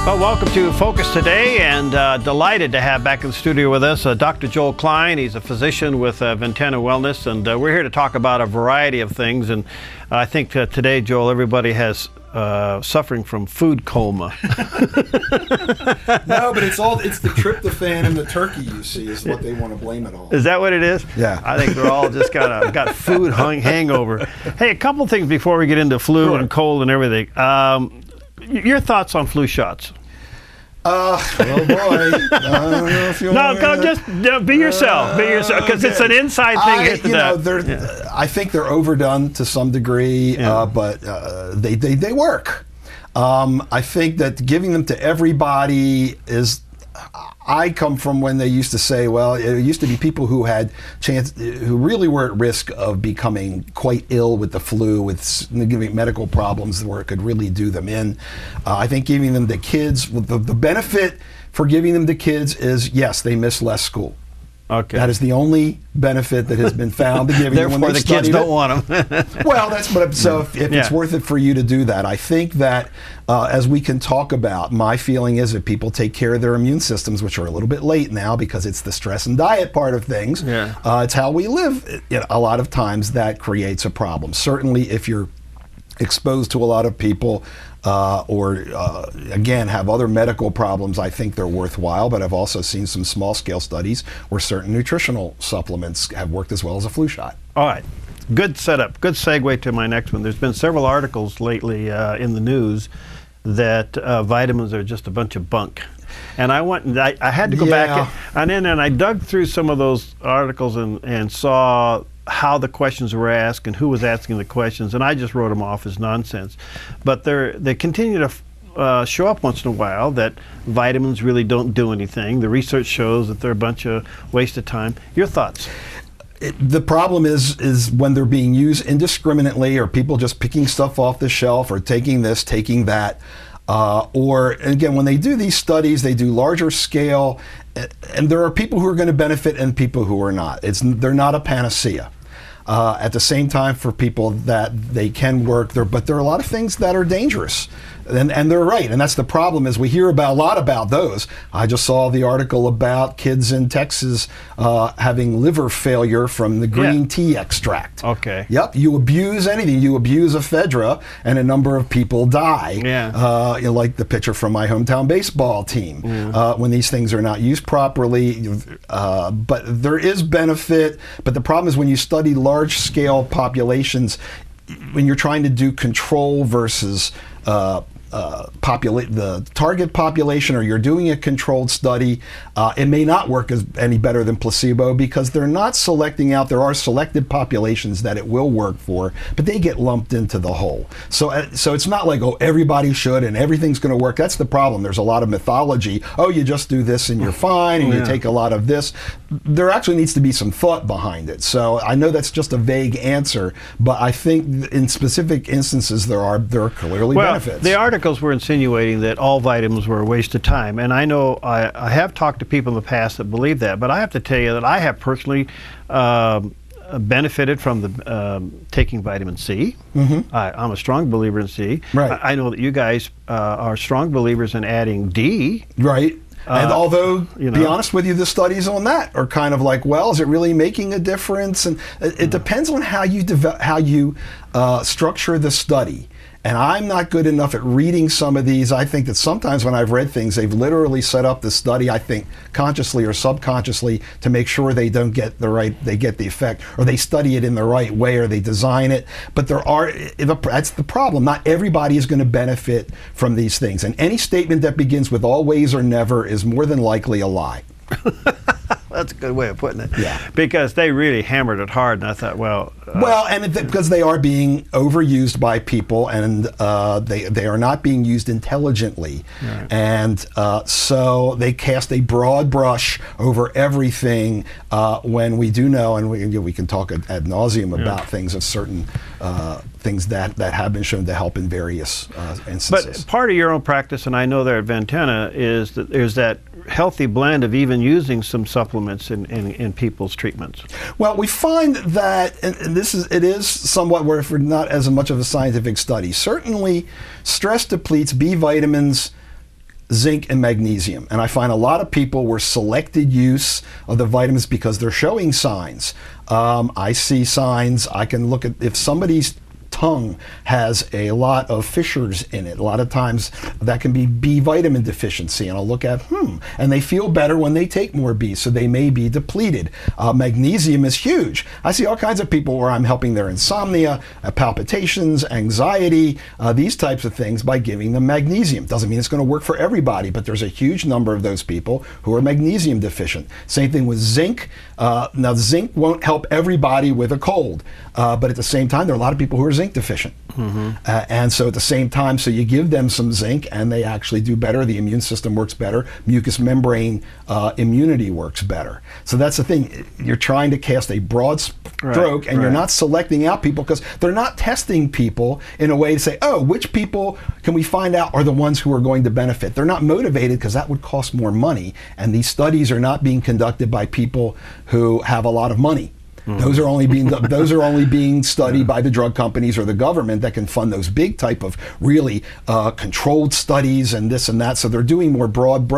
Well, welcome to Focus Today, and delighted to have back in the studio with us Dr. Joel Klein. He's a physician with Ventana Wellness, and we're here to talk about a variety of things. And I think today, Joel, everybody has suffering from food coma. No, but it's the tryptophan and the turkey, you see, is what they want to blame it on. Is that what it is? Yeah. I think they're all just got food hangover. Hey, a couple things before we get into flu and cold and everything. Your thoughts on flu shots? Oh boy! I don't know if you no, come just be yourself, because it's an inside thing. I think they're overdone to some degree, but they work. I think that giving them to everybody is. I come from when they used to say, well, it used to be people who who really were at risk of becoming quite ill with the flu, with medical problems where it could really do them in. I think giving them to kids, the benefit for giving them to kids is, yes, they miss less school. Okay. That is the only benefit that has been found to giving them when Therefore, the kids don't want them. Well, that's what. So if it's worth it for you to do that, I think that as we can talk about, my feeling is that people take care of their immune systems, which are a little bit late now because it's the stress and diet part of things. Yeah. It's how we live. A lot of times that creates a problem. Certainly, if you're exposed to a lot of people or again have other medical problems, I think they're worthwhile, but I've also seen some small scale studies where certain nutritional supplements have worked as well as a flu shot. All right, good setup, good segue to my next one. There's been several articles lately in the news that vitamins are just a bunch of bunk. And I had to go back and I dug through some of those articles and saw how the questions were asked and who was asking the questions, and I just wrote them off as nonsense. But they continue to show up once in a while that vitamins really don't do anything. The research shows that they're a bunch of waste of time. Your thoughts? The problem is when they're being used indiscriminately, or people just picking stuff off the shelf or taking this, taking that. Or again, when they do these studies, they do larger scale, and there are people who are going to benefit and people who are not. They're not a panacea. At the same time, for people that they can work there, but there are a lot of things that are dangerous. And they're right, and that's the problem, is we hear a lot about those. I just saw the article about kids in Texas having liver failure from the green tea extract. Okay. Yep, you abuse anything. You abuse ephedra, and a number of people die. Yeah. Like the pitcher from my hometown baseball team. When these things are not used properly. But there is benefit, but the problem is when you study large-scale populations, when you're trying to do control versus the target population, or you're doing a controlled study, it may not work any better than placebo, because they're not selecting out. There are selected populations that it will work for, but they get lumped into the whole. So it's not like, oh, everybody should and everything's going to work. That's the problem. There's a lot of mythology. Oh, you just do this and you're fine, and you take a lot of this. There actually needs to be some thought behind it. So I know that's just a vague answer, but I think in specific instances there are clearly benefits. The articles were insinuating that all vitamins were a waste of time, and I know I have talked to people in the past that believe that, but I have to tell you that I have personally benefited from taking vitamin C. I'm a strong believer in C. Right. I know that you guys are strong believers in adding D. Right. And although, be honest with you, the studies on that are kind of like, well, is it really making a difference? And it depends on how you structure the study. And I'm not good enough at reading some of these. I think that sometimes when I've read things, they've literally set up the study, I think, consciously or subconsciously, to make sure they don't get they get the effect, or they study it in the right way, or they design it. But that's the problem. Not everybody is going to benefit from these things. And any statement that begins with always or never is more than likely a lie. That's a good way of putting it. Yeah. Because they really hammered it hard, and I thought, because they are being overused by people, and they are not being used intelligently. Right. And so they cast a broad brush over everything, when we do know, and we can talk ad nauseum about things of certain things that have been shown to help in various instances. But part of your own practice, and I know there at Ventana, is that there's that healthy blend of even using some supplements in people's treatments. Well, we find that, and it is somewhat where if we're not as much of a scientific study, certainly stress depletes, B vitamins zinc and magnesium. And I find a lot of people were selected use of the vitamins because they're showing signs. I see signs. I can look at if somebody's tongue has a lot of fissures in it. A lot of times that can be B vitamin deficiency, and I'll look at, and they feel better when they take more B, so they may be depleted. Magnesium is huge. I see all kinds of people where I'm helping their insomnia, palpitations, anxiety, these types of things by giving them magnesium. Doesn't mean it's going to work for everybody, but there's a huge number of those people who are magnesium deficient. Same thing with zinc. Now, zinc won't help everybody with a cold, but at the same time, there are a lot of people who are zinc deficient. And so at the same time, so you give them some zinc and they actually do better. The immune system works better. Mucous membrane immunity works better. So that's the thing. You're trying to cast a broad stroke, and you're not selecting out people because they're not testing people in a way to say, oh, which people can we find out are the ones who are going to benefit. They're not motivated because that would cost more money. And these studies are not being conducted by people who have a lot of money. Those are only being studied by the drug companies or the government that can fund those big type of really controlled studies and this and that. So they're doing more broad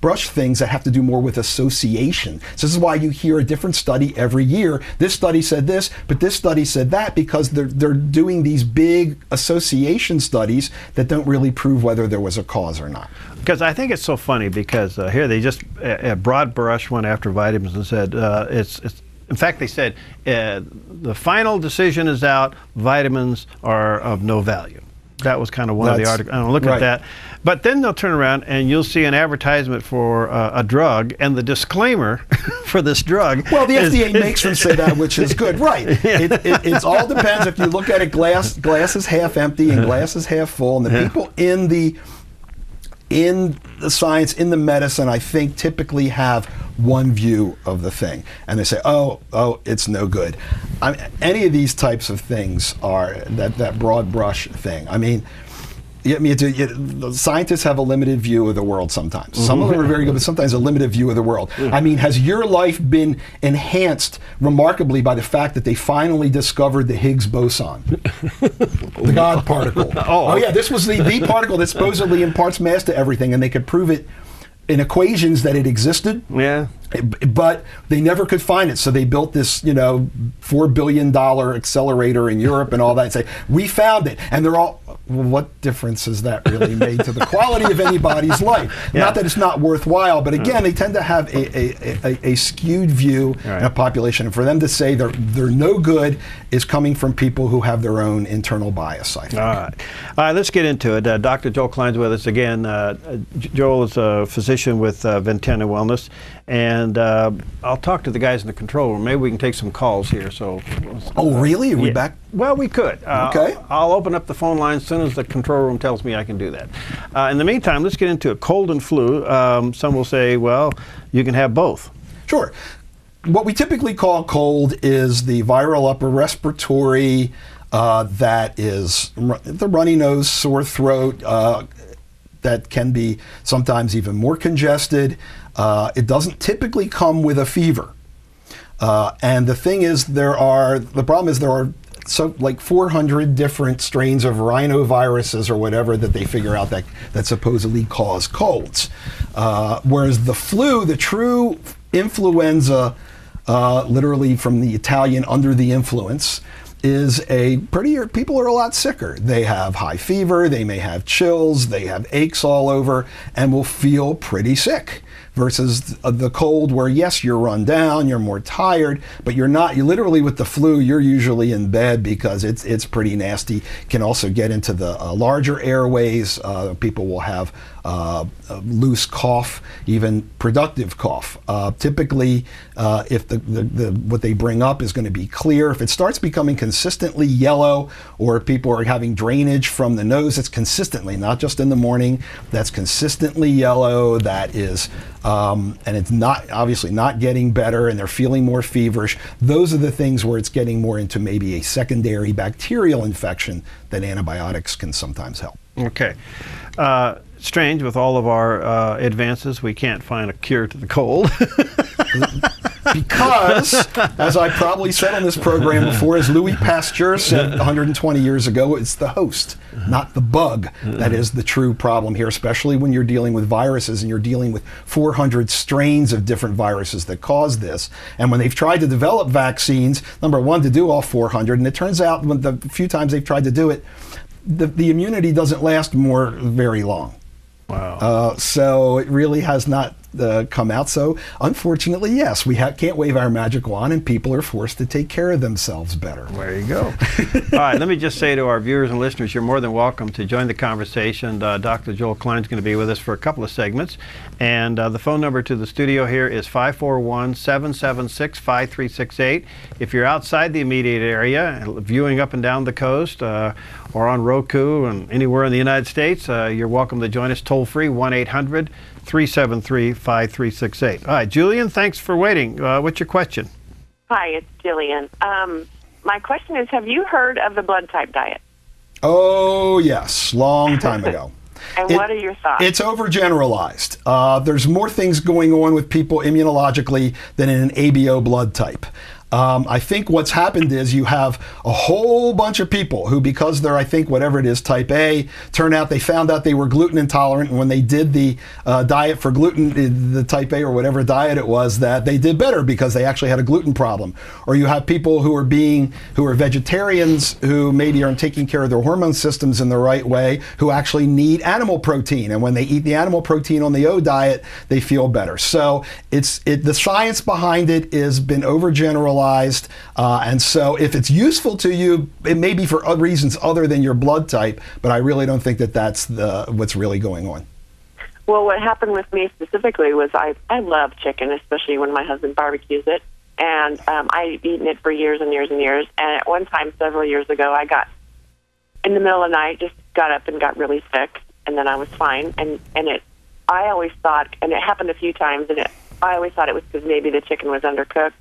brush things that have to do more with association. So this is why you hear a different study every year. This study said this, but this study said that, because they're doing these big association studies that don't really prove whether there was a cause or not. Because I think it's so funny because here they just a broad brush went after vitamins and said it's. In fact, they said the final decision is out. Vitamins are of no value. That was kind of one of the articles. I don't look at that. But then they'll turn around and you'll see an advertisement for a drug, and the disclaimer for this drug. Well, the FDA makes them say that, which is good, right? It all depends. If you look at it, glass is half empty and glass is half full, and the people in the science, in the medicine, I think typically have one view of the thing, and they say, oh, it's no good. Any of these types of things are that broad brush thing. I mean, the scientists have a limited view of the world sometimes. Some of them are very good, but sometimes a limited view of the world. I mean, has your life been enhanced remarkably by the fact that they finally discovered the Higgs boson? The God particle. Oh yeah, this was the particle that supposedly imparts mass to everything, and they could prove it in equations that it existed. Yeah. But they never could find it, so they built this, $4 billion accelerator in Europe and all that, and say, we found it. And they're all, well, what difference has that really made to the quality of anybody's life? Not that it's not worthwhile, but again, they tend to have a skewed view in a population. And for them to say they're no good is coming from people who have their own internal bias, I think. All right, let's get into it. Dr. Joel Klein's with us again. Joel is a physician with Ventana Wellness. And I'll talk to the guys in the control room. Maybe we can take some calls here. Oh, really? Are we back? Well, we could. Okay. I'll open up the phone line as soon as the control room tells me I can do that. In the meantime, let's get into a cold and flu. Some will say, well, you can have both. Sure. What we typically call cold is the viral upper respiratory, that is the runny nose, sore throat, that can be sometimes even more congested. It doesn't typically come with a fever. And the thing is, there are 400 different strains of rhinoviruses or whatever that they figure out that supposedly cause colds. Whereas the flu, the true influenza, literally from the Italian under the influence, is people are a lot sicker. They have high fever, they may have chills, they have aches all over, and will feel pretty sick. Versus the cold, where yes, you're run down, you're more tired, but you're not. You literally, with the flu, you're usually in bed because it's pretty nasty. Can also get into the larger airways. People will have loose cough, even productive cough. Typically, if what they bring up is going to be clear, if it starts becoming consistently yellow, or people are having drainage from the nose, it's consistently, not just in the morning, that's consistently yellow, that is, and it's obviously not getting better, and they're feeling more feverish. Those are the things where it's getting more into maybe a secondary bacterial infection that antibiotics can sometimes help. Okay. Strange, with all of our advances, we can't find a cure to the cold. Because, as I probably said on this program before, as Louis Pasteur said 120 years ago, it's the host, not the bug, that is the true problem here, especially when you're dealing with viruses and you're dealing with 400 strains of different viruses that cause this. And when they've tried to develop vaccines, number one, to do all 400, and it turns out when the few times they've tried to do it, the immunity doesn't last very long. Wow. So it really has not come out. So unfortunately, yes, we can't wave our magic wand, and people are forced to take care of themselves better. There you go. All right, let me just say to our viewers and listeners, you're more than welcome to join the conversation. Dr. Joel Klein is going to be with us for a couple of segments. And the phone number to the studio here is 541-776-5368. If you're outside the immediate area, viewing up and down the coast, or on Roku and anywhere in the United States, you're welcome to join us toll-free, 1-800-373-5368. All right, Julian, thanks for waiting. What's your question? Hi, it's Jillian. My question is, have you heard of the blood type diet? Oh, yes, long time ago. And what are your thoughts? It's overgeneralized. There's more things going on with people immunologically than in an ABO blood type. I think what's happened is you have a whole bunch of people who, because they're, I think, whatever it is, type A, they found out they were gluten intolerant, and when they did the diet for gluten, the type A or whatever diet it was, that they did better because they actually had a gluten problem. Or you have people who are vegetarians who maybe aren't taking care of their hormone systems in the right way, who actually need animal protein, and when they eat the animal protein on the O diet, they feel better. So the science behind it has been overgeneralized. And so if it's useful to you, it may be for reasons other than your blood type, but I really don't think that that's what's really going on. Well, what happened with me specifically was I love chicken, especially when my husband barbecues it. And I've eaten it for years and years and years. And at one time, several years ago, I got, in the middle of the night, just got up and got really sick. And then I was fine. I always thought, and it happened a few times, I always thought it was because maybe the chicken was undercooked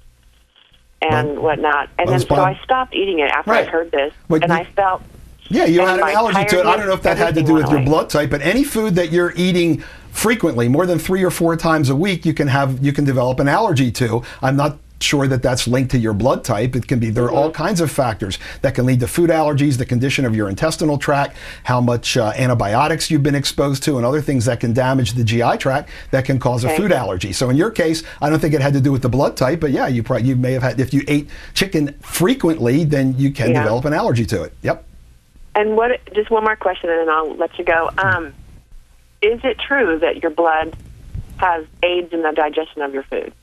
and whatnot. And then so I stopped eating it after I heard this, and I felt... Yeah, you had an allergy to it. I don't know if that had to do with your blood type, but any food that you're eating frequently, more than 3 or 4 times a week, you can develop an allergy to. I'm not sure that that's linked to your blood type. It can be, there are all kinds of factors that can lead to food allergies, the condition of your intestinal tract, how much antibiotics you've been exposed to, and other things that can damage the GI tract that can cause a food allergy. So in your case, I don't think it had to do with the blood type, but yeah, you may have had, if you ate chicken frequently, then you can develop an allergy to it. Yep. And just one more question and then I'll let you go. Is it true that your blood aids in the digestion of your food?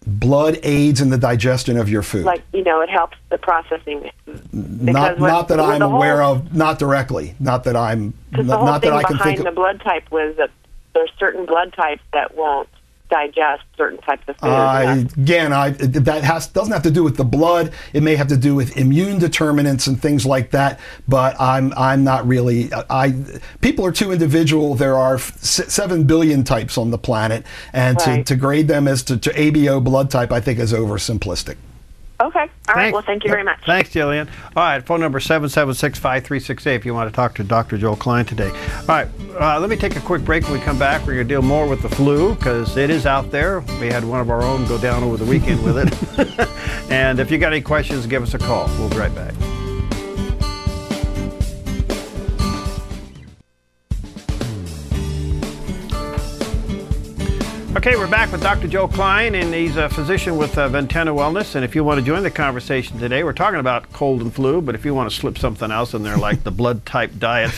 Blood aids in the digestion of your food. Like, it helps the processing. Not that I'm aware of, not directly. Not that I'm, not that I can think of. The blood type was that there's certain blood types that won't digest certain types of food. Doesn't have to do with the blood. It may have to do with immune determinants and things like that. But I'm not really. People are too individual. There are 7 billion types on the planet, and to grade them as to ABO blood type, I think is oversimplistic. Okay. All right. Well, thank you very much. Thanks, Jillian. All right. Phone number 776-5368 if you want to talk to Dr. Joel Klein today. All right. Let me take a quick break. When we come back, we're going to deal more with the flu because it is out there. We had one of our own go down over the weekend with it. And if you got any questions, give us a call. We'll be right back. Okay, we're back with Dr. Joel Klein, and he's a physician with Ventana Wellness. And if you want to join the conversation today, we're talking about cold and flu, but if you want to slip something else in there like the blood type diet,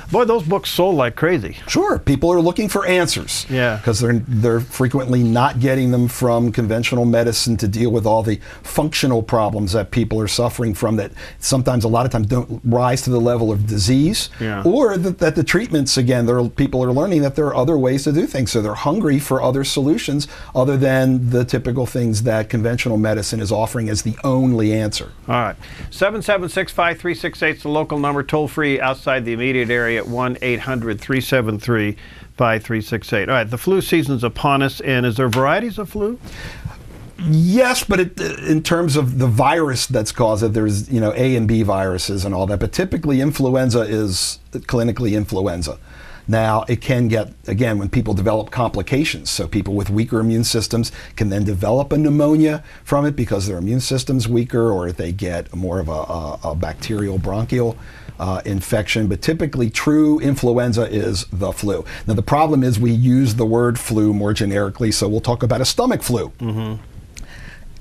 boy, those books sold like crazy. Sure, people are looking for answers. Yeah, because they're frequently not getting them from conventional medicine to deal with all the functional problems that people are suffering from that sometimes, a lot of times, don't rise to the level of disease, or that the treatments, again, people are learning that there are other ways to do things, so they're hungry for other solutions other than the typical things that conventional medicine is offering as the only answer. All right. 776-5368 is the local number, toll free outside the immediate area at 1-800-373-5368. All right. The flu season's upon us, and is there varieties of flu? Yes, but in terms of the virus that's caused it, there's A and B viruses and all that, but typically influenza is clinically influenza. Now, it can get, again, when people develop complications, so people with weaker immune systems can then develop a pneumonia from it because their immune system's weaker, or they get more of a bacterial bronchial infection. But typically, true influenza is the flu. Now, the problem is we use the word flu more generically, so we'll talk about a stomach flu.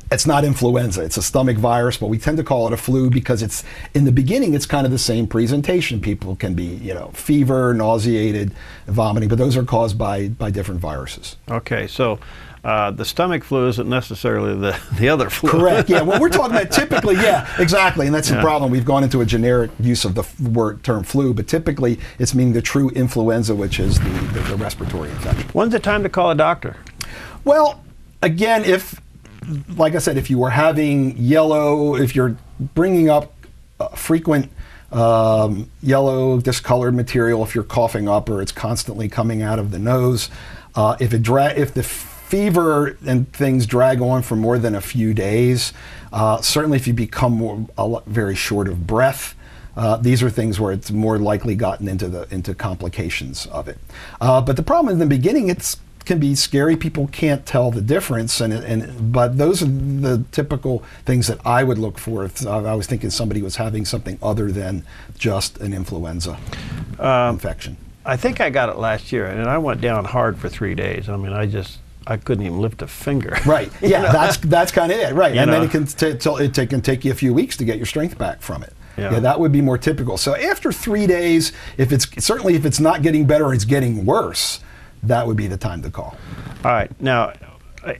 It's not influenza, it's a stomach virus, but we tend to call it a flu because it's, in the beginning, it's kind of the same presentation. People can be, fever, nauseated, vomiting, but those are caused by different viruses. Okay, so the stomach flu isn't necessarily the other flu. Correct, yeah. Well, we're talking about typically, yeah, exactly, and that's the problem. We've gone into a generic use of the term flu, but typically it's meaning the true influenza, which is the respiratory infection. When's the time to call a doctor? Well, again, like I said, if you were having if you're bringing up frequent yellow discolored material, if you're coughing up or it's constantly coming out of the nose, if the fever and things drag on for more than a few days, certainly if you become very short of breath, these are things where it's more likely gotten into complications of it. But the problem in the beginning, can be scary. People can't tell the difference, but those are the typical things that I would look for if I was thinking somebody was having something other than just an influenza infection. I think I got it last year, and I went down hard for 3 days. I mean, I couldn't even lift a finger. Right. Yeah. That's kind of it. Right. And then it can take you a few weeks to get your strength back from it. Yeah, that would be more typical. So after 3 days, if it's not getting better, it's getting worse, that would be the time to call. All right. Now,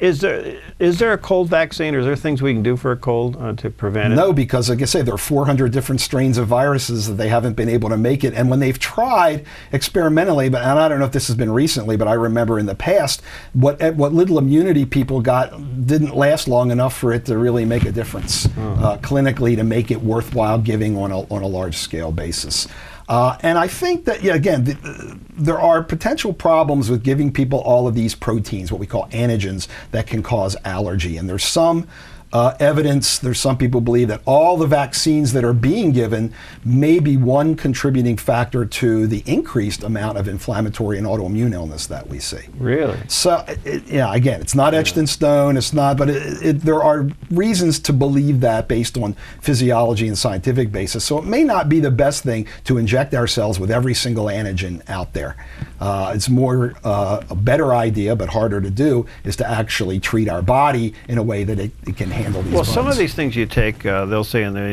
is there a cold vaccine, or is there things we can do for a cold to prevent it? No, because like I say, there are 400 different strains of viruses that they haven't been able to make it. And when they've tried experimentally, and I don't know if this has been recently, but I remember in the past, what little immunity people got didn't last long enough for it to really make a difference clinically to make it worthwhile giving on a large scale basis. And I think that, again, there are potential problems with giving people all of these proteins, what we call antigens, that can cause allergy. And there's some evidence, there's some people believe that all the vaccines that are being given may be one contributing factor to the increased amount of inflammatory and autoimmune illness that we see. Really? So, again, it's not etched in stone, it's not, but there are reasons to believe that based on physiology and scientific basis. So it may not be the best thing to inject ourselves with every single antigen out there. It's more a better idea, but harder to do, is to actually treat our body in a way that it can handle these bugs. Some of these things you take, they'll say in there,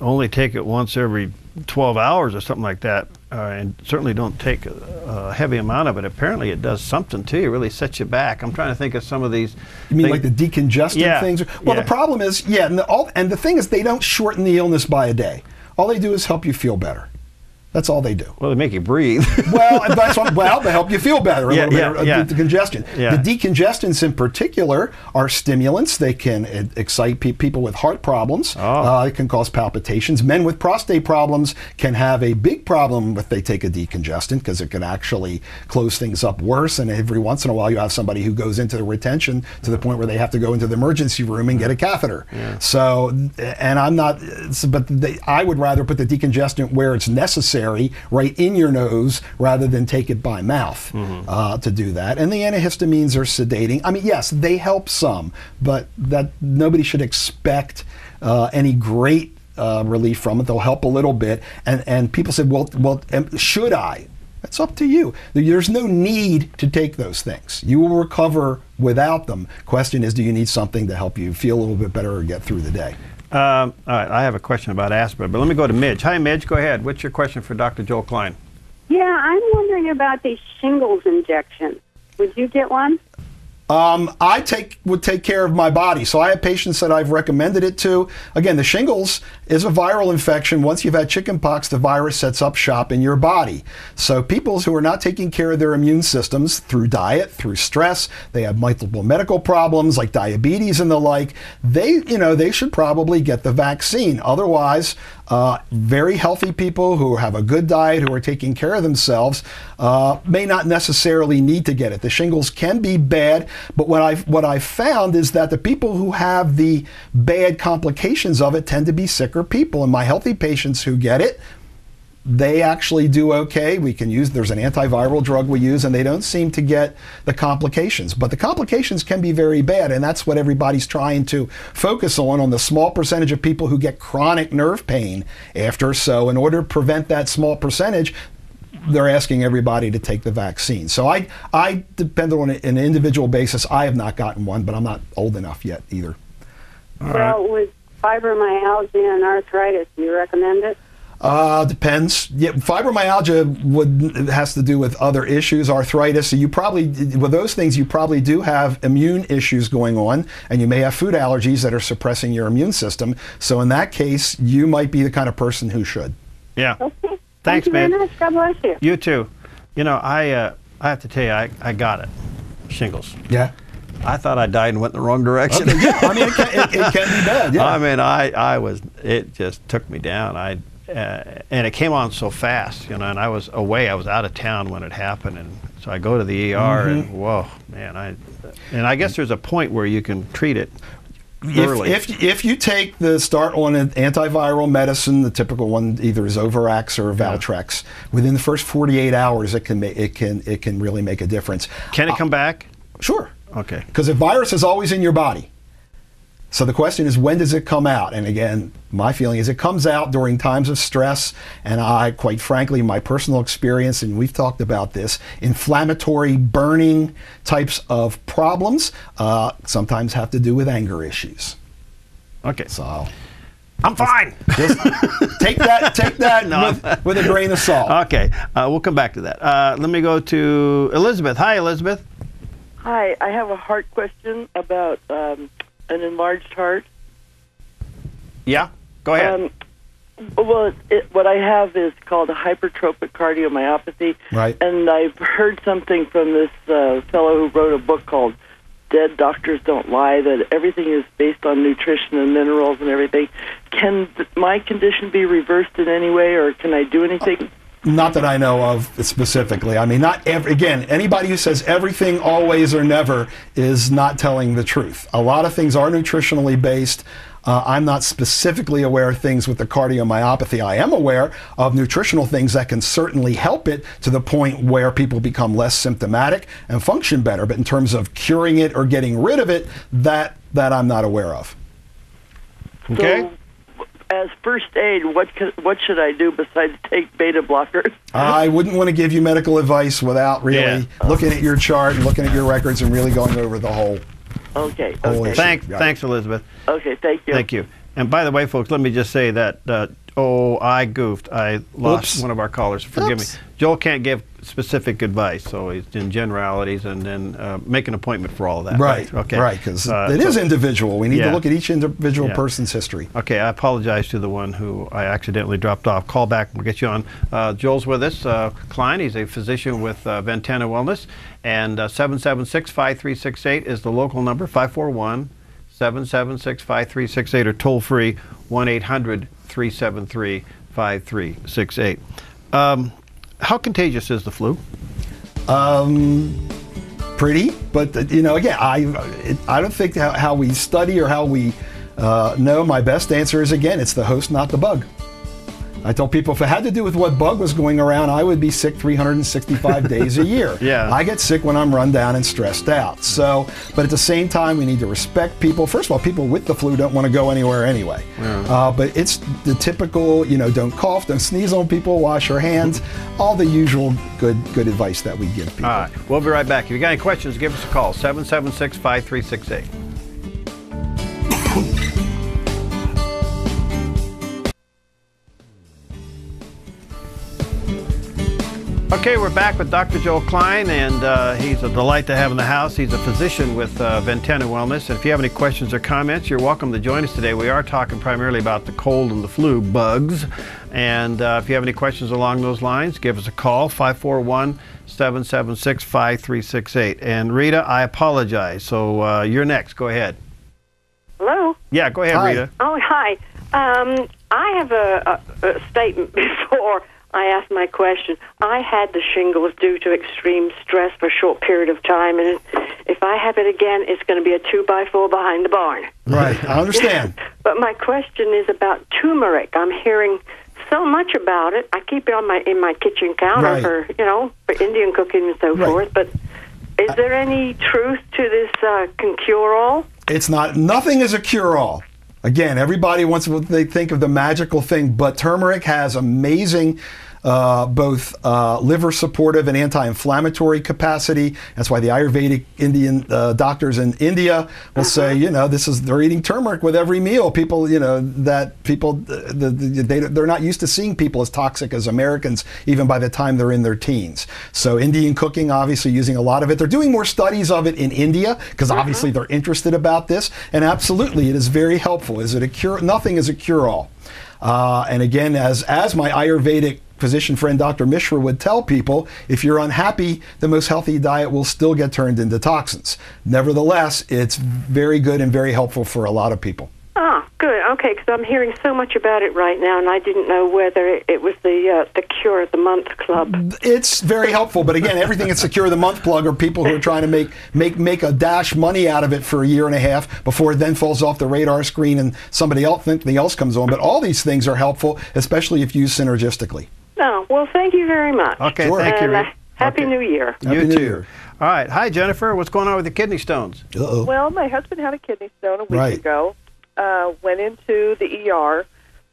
only take it once every 12 hours or something like that, and certainly don't take a heavy amount of it. Apparently it does something to you, really sets you back. I'm trying to think of some of these. You mean like the decongestant things? Well, the problem is, and the thing is, they don't shorten the illness by a day. All they do is help you feel better. That's all they do. Well, they make you breathe. They help you feel better. The congestion. Yeah. The decongestants in particular are stimulants. They can excite people with heart problems. It can cause palpitations. Men with prostate problems can have a big problem if they take a decongestant, because it can actually close things up worse. And every once in a while, you have somebody who goes into the retention to the point where they have to go into the emergency room and get a catheter. Yeah. So, and I'm not, but I would rather put the decongestant where it's necessary, right in your nose, rather than take it by mouth to do that. And the antihistamines are sedating. I mean, yes, they help some, but that nobody should expect any great relief from it. They'll help a little bit. And people said, well, should I? That's up to you. There's no need to take those things. You will recover without them. Question is, do you need something to help you feel a little bit better or get through the day? All right, I have a question about aspirin, but let me go to Midge. Hi, Midge, go ahead. What's your question for Dr. Joel Klein? Yeah, I'm wondering about these shingles injections. Would you get one? I would take care of my body. So I have patients that I've recommended it to. Again, the shingles is a viral infection. Once you've had chickenpox, the virus sets up shop in your body. So people who are not taking care of their immune systems through diet, through stress, they have multiple medical problems like diabetes and the like, they should probably get the vaccine. Otherwise, very healthy people who have a good diet, who are taking care of themselves, may not necessarily need to get it. The shingles can be bad, but what I've found is that the people who have the bad complications of it tend to be sicker people. And my healthy patients who get it, they actually do okay. There's an antiviral drug we use, and they don't seem to get the complications. But the complications can be very bad, and that's what everybody's trying to focus on the small percentage of people who get chronic nerve pain after. So in order to prevent that small percentage, they're asking everybody to take the vaccine. So I depend on an individual basis. I have not gotten one, but I'm not old enough yet either. Well, with fibromyalgia and arthritis, do you recommend it? Depends. Yeah, fibromyalgia has to do with other issues. Arthritis, so with those things, you probably do have immune issues going on, and you may have food allergies that are suppressing your immune system. So in that case, you might be the kind of person who should. Yeah. Okay. Thanks, Thank you man. very much. God bless you. You too. I have to tell you, I got it. Shingles. Yeah. I thought I died and went in the wrong direction. Okay, yeah. I mean, it can be bad. Yeah. I mean, it just took me down. And it came on so fast, and I was away. I was out of town when it happened, and so I go to the ER, and whoa, man! I guess there's a point where you can treat it early. If you start on an antiviral medicine, the typical one either is Zovirax or Valtrex, within the first 48 hours, it can really make a difference. Can it come back? Sure. Okay. Because the virus is always in your body. So the question is, when does it come out? And again, my feeling is it comes out during times of stress. And quite frankly, my personal experience, and we've talked about this, inflammatory, burning types of problems sometimes have to do with anger issues. Okay. So I'm fine. Just take that with a grain of salt. Okay. We'll come back to that. Let me go to Elizabeth. Hi, Elizabeth. Hi. I have a heart question about an enlarged heart. Yeah, go ahead. What I have is called a hypertrophic cardiomyopathy. Right. And I've heard something from this fellow who wrote a book called Dead Doctors Don't Lie, that everything is based on nutrition and minerals and everything. Can my condition be reversed in any way, or can I do anything? Not that I know of specifically. I mean, again, anybody who says everything, always, or never is not telling the truth. A lot of things are nutritionally based. I'm not specifically aware of things with the cardiomyopathy. I am aware of nutritional things that can certainly help it to the point where people become less symptomatic and function better. But in terms of curing it or getting rid of it, that I'm not aware of. Okay. So, as first aid, what should I do besides take beta blockers? I wouldn't want to give you medical advice without really looking at your chart and looking at your records and really going over the whole. Okay. issue. Thanks, Elizabeth. Okay, thank you. Thank you. And by the way, folks, let me just say that, I goofed. I lost one of our callers. Forgive me. Joel can't give specific advice, so he's in generalities and then make an appointment for all of that. Right, okay. Right, because it is individual. We need to look at each individual person's history. Okay, I apologize to the one who I accidentally dropped off. Call back, we'll get you on. Joel's with us, Klein. He's a physician with Ventana Wellness, and 776-5368 is the local number, 541-776-5368, or toll free 1-800-373-5368. How contagious is the flu? Pretty, but again, I don't think how we study or how we know. My best answer is, again, it's the host, not the bug. I tell people if it had to do with what bug was going around, I would be sick 365 days a year. Yeah. I get sick when I'm run down and stressed out. So, but at the same time, we need to respect people. First of all, people with the flu don't want to go anywhere anyway. Yeah. But it's the typical, don't cough, don't sneeze on people, wash your hands, all the usual good advice that we give people. All right, we'll be right back. If you got any questions, give us a call, 776-5368. Okay, we're back with Dr. Joel Klein, and he's a delight to have in the house. He's a physician with Ventana Wellness. And if you have any questions or comments, you're welcome to join us today. We are talking primarily about the cold and the flu bugs. And if you have any questions along those lines, give us a call, 541-776-5368. And Rita, I apologize. So you're next. Go ahead. Hello? Yeah, go ahead, Hi. Rita. Oh, hi. I have a statement before I asked my question. I had the shingles due to extreme stress for a short period of time, and if I have it again, it's going to be a 2x4 behind the barn. Right, I understand. But my question is about turmeric. I'm hearing so much about it. I keep it on in my kitchen counter for Indian cooking and so forth. But is there any truth to this cure-all? It's not. Nothing is a cure-all. Again, everybody wants what they think of the magical thing, but turmeric has amazing both liver supportive and anti-inflammatory capacity. That's why the Ayurvedic Indian doctors in India will say, they're eating turmeric with every meal. People, they're not used to seeing people as toxic as Americans, even by the time they're in their teens. So Indian cooking, obviously using a lot of it. They're doing more studies of it in India because obviously they're interested about this. And absolutely, it is very helpful. Is it a cure? Nothing is a cure-all. And again, as my Ayurvedic physician friend Dr. Mishra would tell people, if you're unhappy, the most healthy diet will still get turned into toxins. Nevertheless, it's very good and very helpful for a lot of people. Ah, good. Okay, because I'm hearing so much about it right now, and I didn't know whether it was the Cure of the Month Club. It's very helpful, but again, everything at Cure of the Month plug are people who are trying to make a dash money out of it for a year and a half before it then falls off the radar screen and something else comes on. But all these things are helpful, especially if used synergistically. Oh, well, thank you very much. Okay, sure. Thank you. Happy New Year. You too. All right. Hi, Jennifer. What's going on with the kidney stones? Uh-oh. Well, my husband had a kidney stone a week ago. Went into the ER.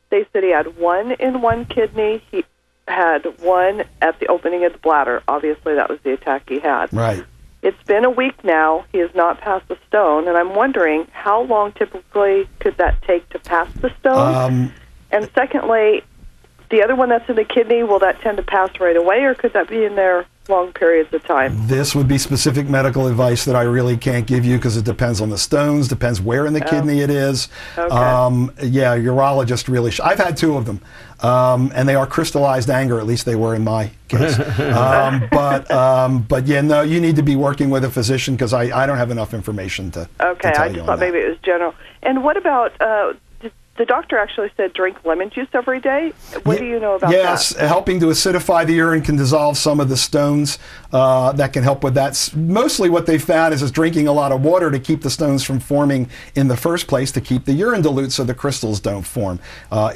They said he had one in one kidney. He had one at the opening of the bladder. Obviously, that was the attack he had. Right. It's been a week now. He has not passed the stone, and I'm wondering how long typically could that take to pass the stone? And secondly, the other one that's in the kidney, will that tend to pass right away, or could that be in there long periods of time? This would be specific medical advice that I really can't give you because it depends on the stones, depends where in the kidney it is. Okay. Urologist really. I've had two of them, and they are crystallized anger. At least they were in my case. But you need to be working with a physician because I don't have enough information to. Okay, to tell I just thought maybe it was general. And what about? The doctor actually said drink lemon juice every day. What do you know about that? Yes, helping to acidify the urine can dissolve some of the stones. That can help with that. Mostly what they found is drinking a lot of water to keep the stones from forming in the first place, to keep the urine dilute so the crystals don't form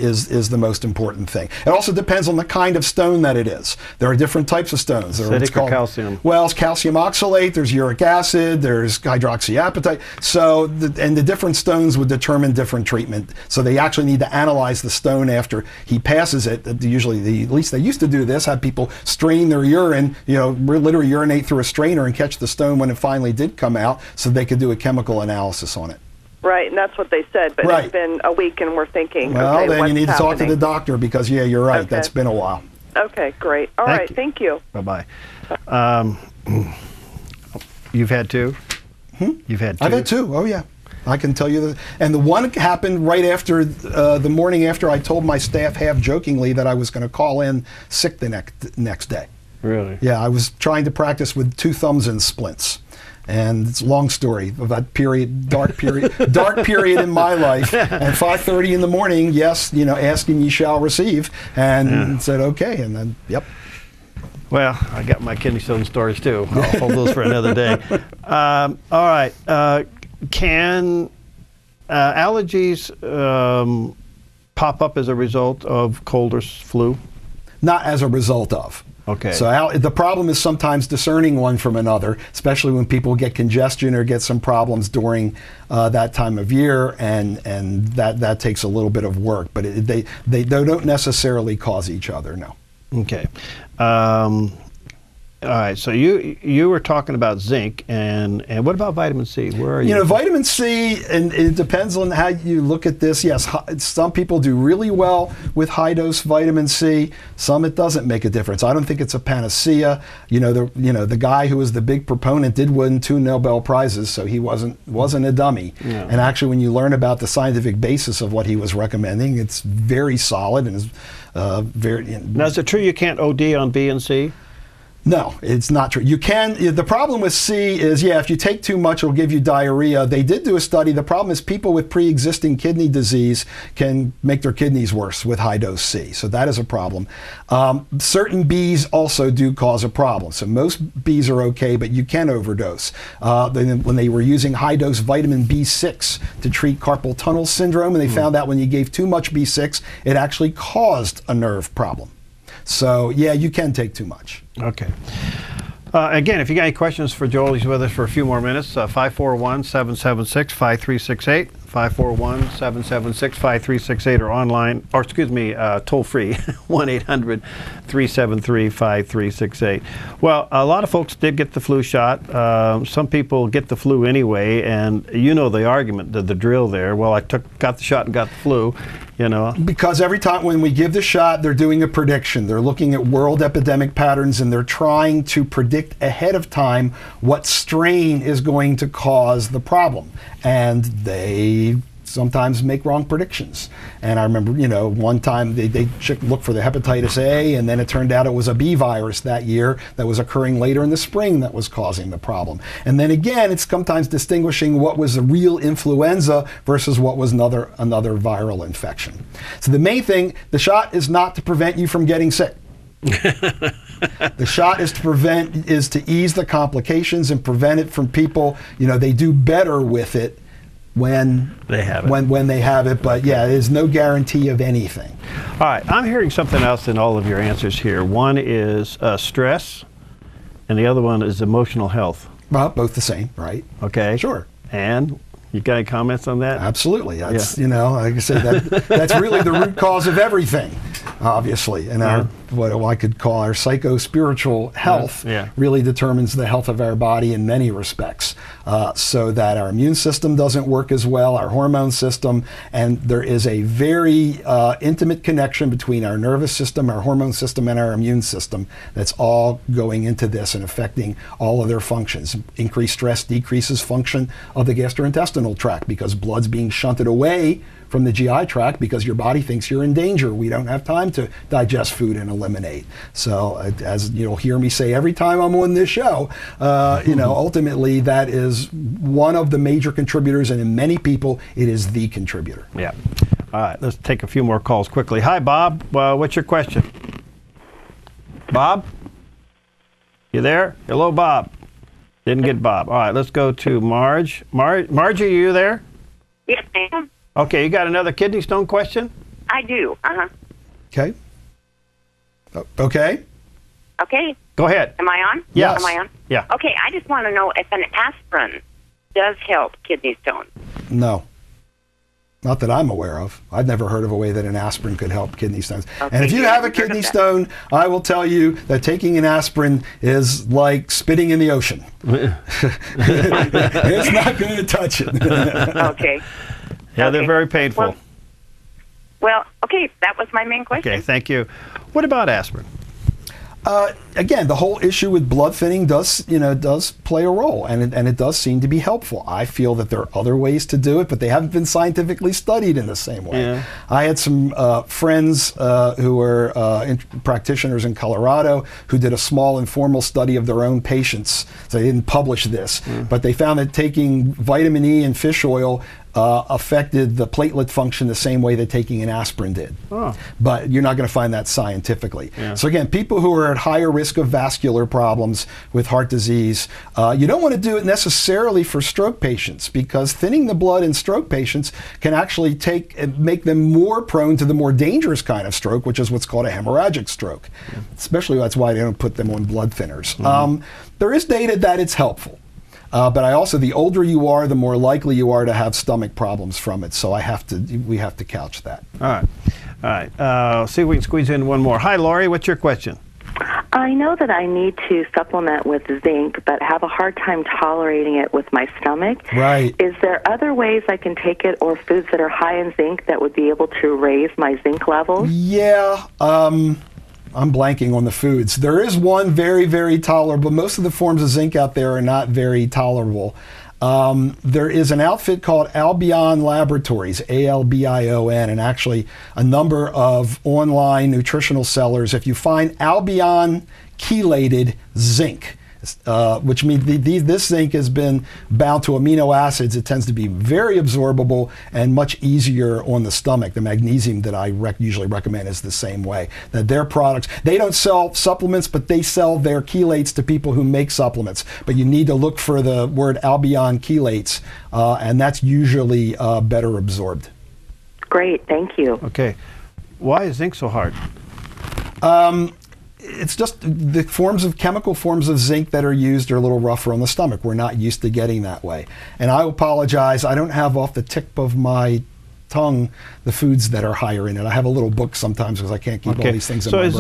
is the most important thing. It also depends on the kind of stone that it is. There are different types of stones. Acidic or calcium? Well, it's calcium oxalate, there's uric acid, there's hydroxyapatite. So, the different stones would determine different treatment. So they actually need to analyze the stone after he passes it. Usually, at least they used to do this, have people strain their urine, literally urinate through a strainer and catch the stone when it finally did come out so they could do a chemical analysis on it. Right, and that's what they said, but it's been a week and we're thinking, well, then you need to talk to the happening? doctor because, you're right, Okay. that's been a while. Okay, great. All right, thank you. Bye-bye. You've had two? You've had two? I've had two, oh yeah. I can tell you that. And the one happened right after, the morning after I told my staff half-jokingly that I was going to call in sick the next day. Really? Yeah, I was trying to practice with 2 thumbs in splints. And it's a long story of that dark period in my life. At 5:30 in the morning, yes, asking ye shall receive. And said, okay, and then, yep. Well, I got my kidney stone stories too. I'll hold those for another day. All right. Can allergies pop up as a result of cold or flu? Not as a result of. Okay. So the problem is sometimes discerning one from another, especially when people get congestion or get some problems during that time of year, and that takes a little bit of work. But they don't necessarily cause each other, no. Okay. All right, so you were talking about zinc, and what about vitamin C? Where are you? Vitamin C, and it depends on how you look at this. Yes, some people do really well with high-dose vitamin C. Some it doesn't make a difference. I don't think it's a panacea. The guy who was the big proponent did win 2 Nobel Prizes, so he wasn't a dummy. Yeah. And actually, when you learn about the scientific basis of what he was recommending, it's very solid and is very. Now, is it true you can't OD on B and C? No, it's not true. You can. The problem with C is, if you take too much, it'll give you diarrhea. They did do a study. The problem is people with pre-existing kidney disease can make their kidneys worse with high dose C. So that is a problem. Certain Bs also do cause a problem. So most Bs are okay, but you can overdose. When they were using high dose vitamin B6 to treat carpal tunnel syndrome, and they found out when you gave too much B6, it actually caused a nerve problem. So, you can take too much. Okay. Again, if you got any questions for Joel, he's with us for a few more minutes. 541-776-5368. 541-776-5368 or online, or excuse me, toll free, 1-800-373-5368. Well, a lot of folks did get the flu shot. Some people get the flu anyway, and you know the argument, the drill there. Well, I got the shot and got the flu, Because every time when we give the shot, they're doing a prediction. They're looking at world epidemic patterns, and they're trying to predict ahead of time what strain is going to cause the problem. And they sometimes make wrong predictions. And I remember, one time they looked for the hepatitis A, and then it turned out it was a B virus that year that was occurring later in the spring that was causing the problem. And then again, it's sometimes distinguishing what was a real influenza versus what was another viral infection. So the main thing, the shot is not to prevent you from getting sick. The shot is to ease the complications and prevent it from people. They do better with it when they have it. When they have it, but there's no guarantee of anything. All right, I'm hearing something else in all of your answers here. One is stress, and the other one is emotional health. Well, both the same, right? Okay. Sure. And you got any comments on that? Absolutely. That's like I said, that's really the root cause of everything, obviously. And what I could call our psycho-spiritual health really determines the health of our body in many respects. So that our immune system doesn't work as well, our hormone system, and there is a very intimate connection between our nervous system, our hormone system, and our immune system that's all going into this and affecting all of their functions. Increased stress decreases function of the gastrointestinal tract because blood's being shunted away from the GI tract because your body thinks you're in danger. We don't have time to digest food and eliminate. So as you'll hear me say every time I'm on this show, ultimately that is one of the major contributors, and in many people it is the contributor. Yeah. All right, let's take a few more calls quickly. Hi, Bob. What's your question? Bob? You there? Hello, Bob. Didn't get Bob. All right, let's go to Marge. Margie, are you there? Yes, ma'am. Okay, you got another kidney stone question? I do. Okay. Okay. Okay. Go ahead. Am I on? Yes. Am I on? Yeah. Okay, I just want to know if an aspirin does help kidney stones. No. Not that I'm aware of. I've never heard of a way that an asprin could help kidney stones. Okay, and if you have a kidney stone, I will tell you that taking an aspirin is like spitting in the ocean. It's not going to touch it. Okay. Yeah, they're very painful. Well, okay, that was my main question. Okay, thank you. What about aspirin? Again, the whole issue with blood thinning does play a role, and it does seem to be helpful. I feel that there are other ways to do it, but they haven't been scientifically studied in the same way. Yeah. I had some friends who were practitioners in Colorado who did a small informal study of their own patients. So they didn't publish this, but they found that taking vitamin E and fish oil affected the platelet function the same way that taking an aspirin did. Oh. But you're not going to find that scientifically. Yeah. So again, people who are at higher risk of vascular problems with heart disease, you don't want to do it necessarily for stroke patients, because thinning the blood in stroke patients can actually make them more prone to the more dangerous kind of stroke, which is what's called a hemorrhagic stroke. Yeah. Especially that's why they don't put them on blood thinners. Mm-hmm. There is data that it's helpful. But the older you are, the more likely you are to have stomach problems from it. So we have to couch that. All right. See if we can squeeze in one more. Hi, Lori. What's your question? I know that I need to supplement with zinc, but have a hard time tolerating it with my stomach. Right. Is there other ways I can take it, or foods that are high in zinc that would be able to raise my zinc levels? Yeah. I'm blanking on the foods. There is one very, very tolerable. Most of the forms of zinc out there are not very tolerable. There is an outfit called Albion Laboratories, Albion, and actually a number of online nutritional sellers. If you find Albion chelated zinc, which means this zinc has been bound to amino acids, it tends to be very absorbable and much easier on the stomach. The magnesium that I usually recommend is the same way. That their products, they don't sell supplements, but they sell their chelates to people who make supplements. But you need to look for the word Albion chelates, and that's usually better absorbed. Great, thank you. Okay. Why is zinc so hard? It's just the chemical forms of zinc that are used are a little rougher on the stomach. We're not used to getting that way. And I apologize, I don't have off the tip of my tongue the foods that are higher in it. I have a little book sometimes because I can't keep all these things in my brain. So is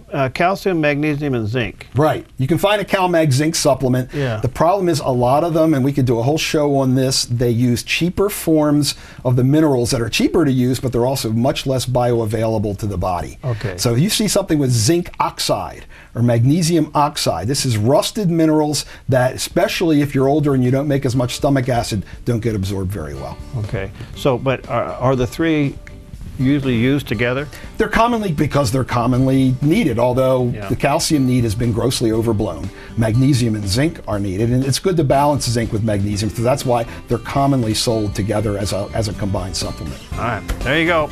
there calcium, magnesium, and zinc? Right. You can find a CalMag zinc supplement. Yeah. The problem is a lot of them, and we could do a whole show on this, they use cheaper forms of the minerals that are cheaper to use, but they're also much less bioavailable to the body. Okay. So if you see something with zinc oxide or magnesium oxide, this is rusted minerals that, especially if you're older and you don't make as much stomach acid, don't get absorbed very well. Okay. So, but are the three usually used together? They're commonly needed, although the calcium need has been grossly overblown. Magnesium and zinc are needed, and it's good to balance zinc with magnesium, so that's why they're commonly sold together as a combined supplement. All right, there you go.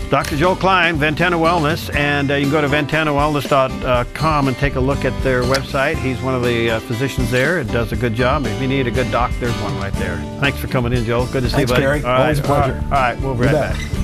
Dr. Joel Klein, Ventana Wellness, and you can go to ventanawellness.com and take a look at their website. He's one of the physicians there and does a good job. If you need a good doc, there's one right there. Thanks for coming in, Joel. Good to see you, buddy. Thanks, Gary. Always a pleasure. All right, we'll be right back.